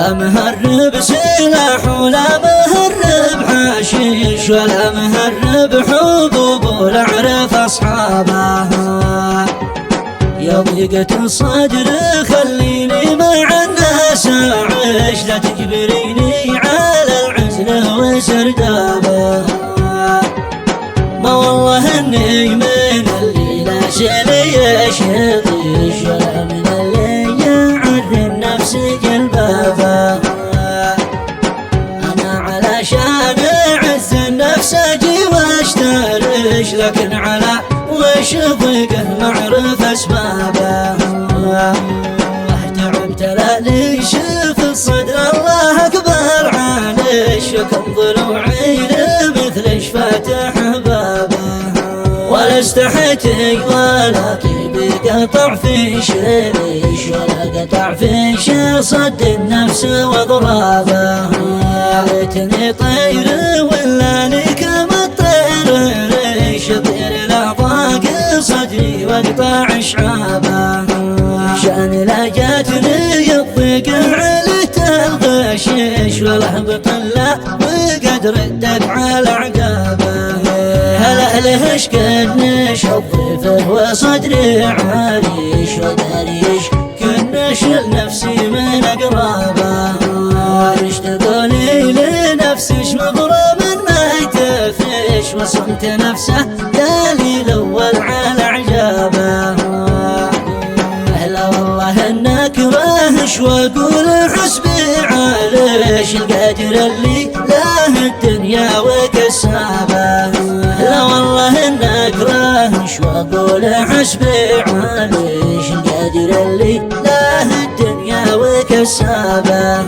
لا مهرب سلاح ولا مهرب حشيش ولا مهرب حبوب ولا اعرف اصحابها. يا ضيقة الصدر خليني مع الناس اعيش، لا تجبريني على العزلة وسردابها. ما والله اني من اللي لا شلي يشطيش ولا من اللي يعرف النفس قلبها. انا علشان اعز النفس اجي واشترش، لكن على وش ضيقه ما اعرف اسبابه. تعبت لالي شوف الصدر الله اكبر عانش، وكم ضلوعي مثل فاتح بابه. ولا استحيتي ولا بقطع في شريش، ولا قطع في صد النفس واضرابه. ليتني طير ولا لك مطير ريش، طير لا ضاق صدري واقطع شعابه. شان لا جاتني الضيق علت الغشيش، ولا بطلع وقد ردت على عقابه. هلا لهش كنش الضيفه وصدري عريش، وداريش كنش لنفسي من اقرابه. ايش تقولي لنفسش مغرم ما يتفش، وصمت نفسه دالي الاول على عجابه. لا والله انك راهش واقول حسبي عليش، القادر اللي له الدنيا وكسابه. لا والله انك راهش واقول حسبي عليش، القادر اللي له الدنيا وكسابه.